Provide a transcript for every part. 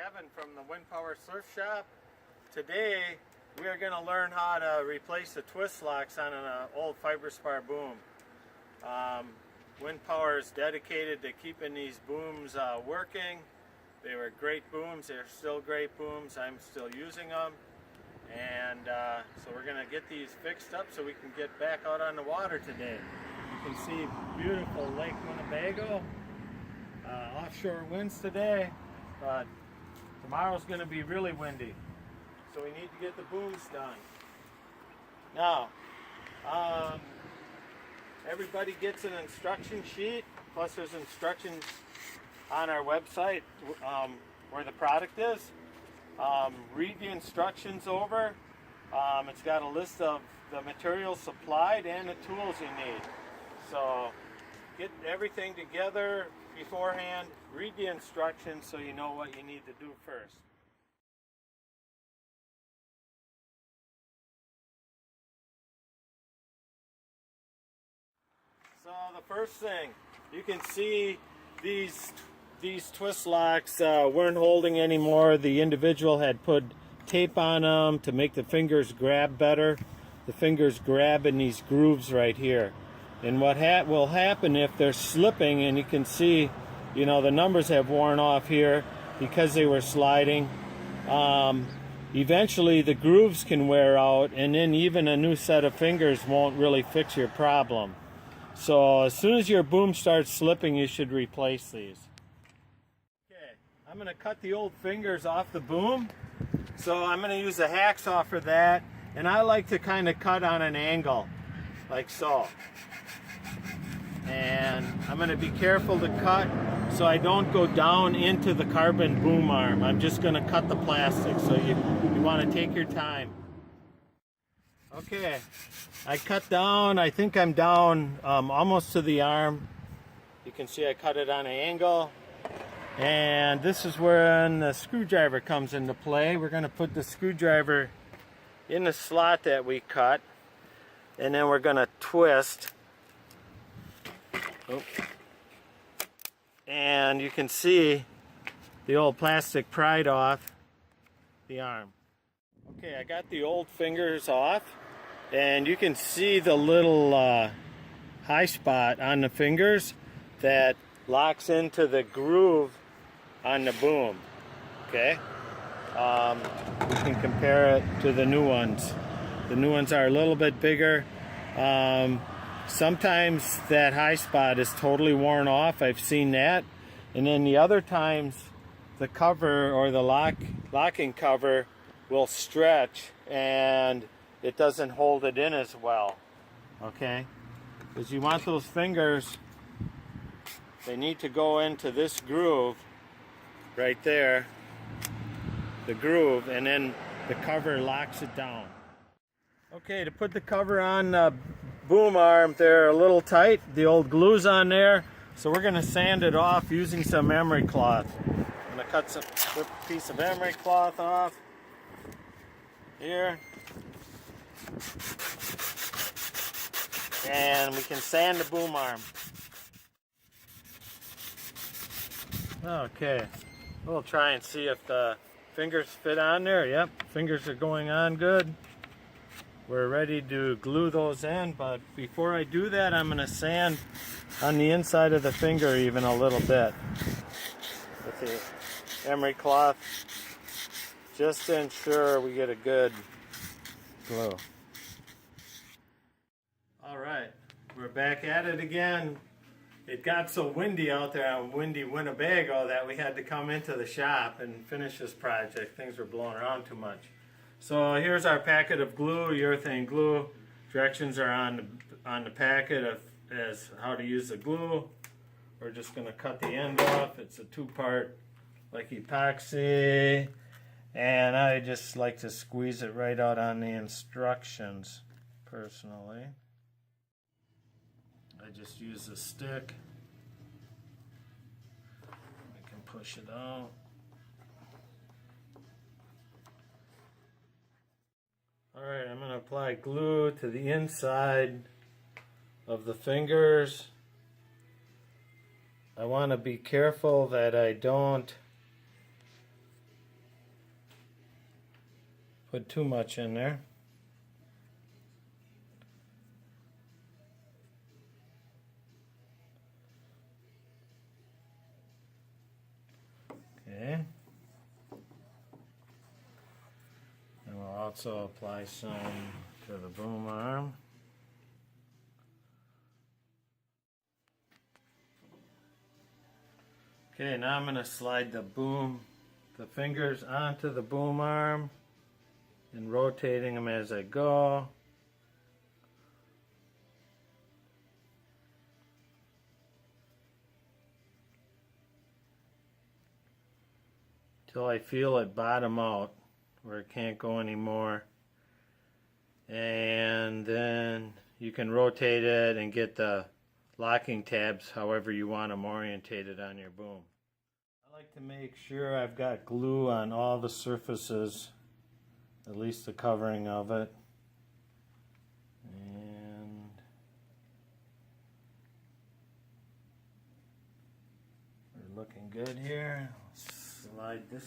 Kevin from the Wind Power Surf Shop. Today we are going to learn how to replace the twist locks on an old Fiberspar boom. Wind Power is dedicated to keeping these booms working. They were great booms, they're still great booms, I'm still using them. And so we're going to get these fixed up so we can get back out on the water today. You can see beautiful Lake Winnebago. Offshore winds today, but tomorrow's going to be really windy, so we need to get the booms done. Now, everybody gets an instruction sheet, plus there's instructions on our website where the product is. Read the instructions over. It's got a list of the materials supplied and the tools you need. So get everything together beforehand, read the instructions so you know what you need to do first. So the first thing, you can see these twist locks weren't holding anymore. The individual had put tape on them to make the fingers grab better. The fingers grab in these grooves right here. And what will happen if they're slipping, and you can see, you know, the numbers have worn off here because they were sliding. Eventually the grooves can wear out, and then even a new set of fingers won't really fix your problem. So as soon as your boom starts slipping, you should replace these. Okay, I'm going to cut the old fingers off the boom. So I'm going to use a hacksaw for that, and I like to kind of cut on an angle, like so. And I'm going to be careful to cut so I don't go down into the carbon boom arm. I'm just going to cut the plastic, so you want to take your time. Okay, I cut down, I think I'm down almost to the arm. You can see I cut it on an angle. And this is when the screwdriver comes into play. We're going to put the screwdriver in the slot that we cut, and then we're going to twist. Oh. And you can see the old plastic pried off the arm. Okay, I got the old fingers off, and you can see the little high spot on the fingers that locks into the groove on the boom. Okay, we can compare it to the new ones. The new ones are a little bit bigger. Sometimes that high spot is totally worn off. I've seen that. And then the other times the cover or the locking cover will stretch and it doesn't hold it in as well. Okay? Because you want those fingers, they need to go into this groove right there, the groove, and then the cover locks it down. Okay, to put the cover on the boom arm, they're a little tight. The old glue's on there, so we're going to sand it off using some emery cloth. I'm going to cut a piece of emery cloth off here, and we can sand the boom arm. Okay, we'll try and see if the fingers fit on there. Yep, fingers are going on good. We're ready to glue those in, but before I do that, I'm going to sand on the inside of the finger even a little bit with the emery cloth, just to ensure we get a good glue. Alright, we're back at it again. It got so windy out there on windy Winnebago that we had to come into the shop and finish this project. Things were blowing around too much. So here's our packet of glue, urethane glue. Directions are on the packet as how to use the glue. We're just going to cut the end off. It's a two-part like epoxy, and I just like to squeeze it right out on the instructions personally. I just use a stick. I can push it out. Alright, I'm going to apply glue to the inside of the fingers. I want to be careful that I don't put too much in there. Okay. And we'll also apply some to the boom arm. Okay, now I'm going to slide the fingers onto the boom arm and rotating them as I go. Till I feel it bottom out where it can't go anymore. And then you can rotate it and get the locking tabs however you want them orientated on your boom. I like to make sure I've got glue on all the surfaces, at least the covering of it. And we're looking good here. Slide this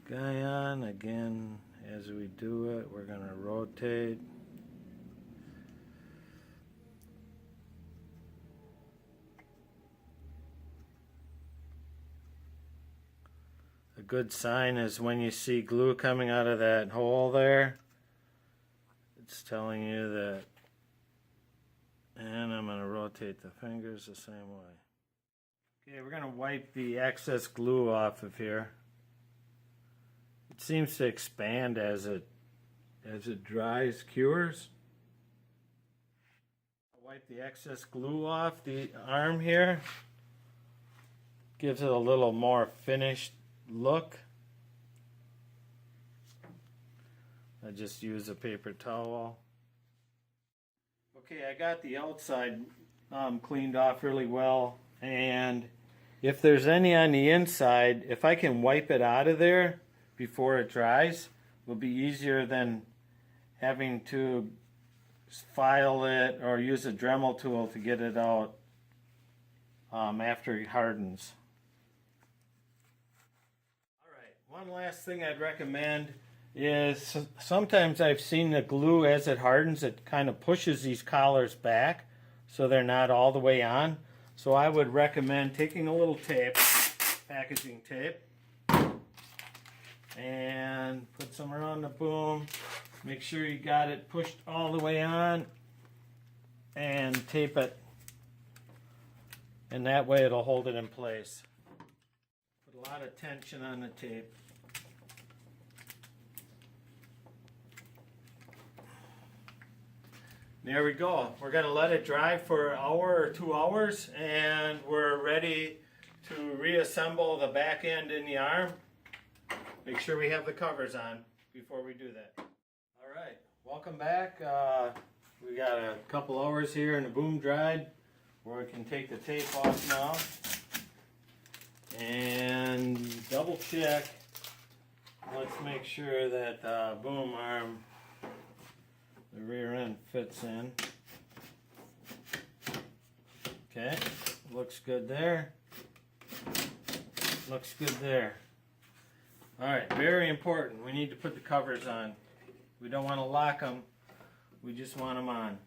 guy on again. As we do it, we're going to rotate. A good sign is when you see glue coming out of that hole there, it's telling you that. And I'm going to rotate the fingers the same way. Okay, we're going to wipe the excess glue off of here. It seems to expand as it dries, cures. I'll wipe the excess glue off the arm here. Gives it a little more finished look. I just use a paper towel. Okay, I got the outside cleaned off really well, and if there's any on the inside, if I can wipe it out of there before it dries, will be easier than having to file it or use a Dremel tool to get it out after it hardens. Alright, one last thing I'd recommend is sometimes I've seen the glue as it hardens, it kind of pushes these collars back so they're not all the way on. So I would recommend taking a little tape, packaging tape, and put some around the boom. Make sure you got it pushed all the way on and tape it. And that way it'll hold it in place. Put a lot of tension on the tape. There we go. We're going to let it dry for an hour or 2 hours, and we're ready to reassemble the back end in the arm. Make sure we have the covers on before we do that. All right, welcome back. We got a couple hours here and the boom dried, where we can take the tape off now and double check. Let's make sure that the boom arm, the rear end, fits in. Okay, looks good there. Looks good there. Alright, very important. We need to put the covers on. We don't want to lock them. We just want them on,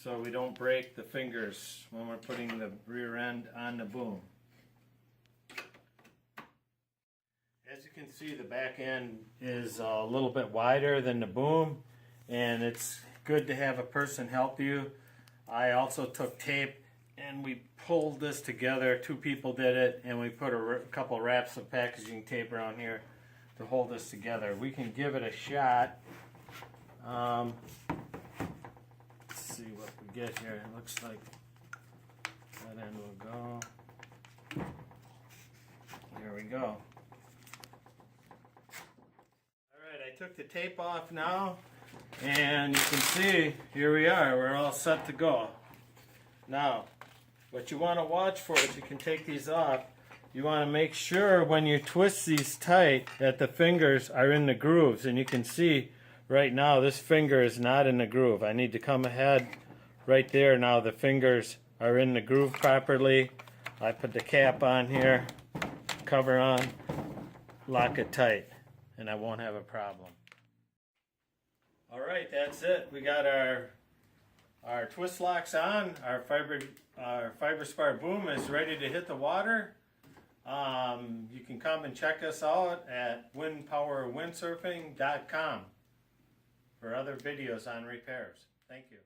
so we don't break the fingers when we're putting the rear end on the boom. As you can see, the back end is a little bit wider than the boom, and it's good to have a person help you. I also took tape and we pulled this together. 2 people did it, and we put a couple wraps of packaging tape around here to hold this together. We can give it a shot. Let's see what we get here. It looks like that end will go. There we go. Alright, I took the tape off now, and you can see, here we are. We're all set to go. Now, what you want to watch for is you can take these off. You want to make sure when you twist these tight that the fingers are in the grooves. And you can see right now this finger is not in the groove. I need to come ahead right there. Now the fingers are in the groove properly. I put the cap on here, cover on, lock it tight. and I won't have a problem. All right, that's it. We got our twist locks on. Our Fiberspar Boom is ready to hit the water. You can come and check us out at windpowerwindsurfing.com for other videos on repairs. Thank you.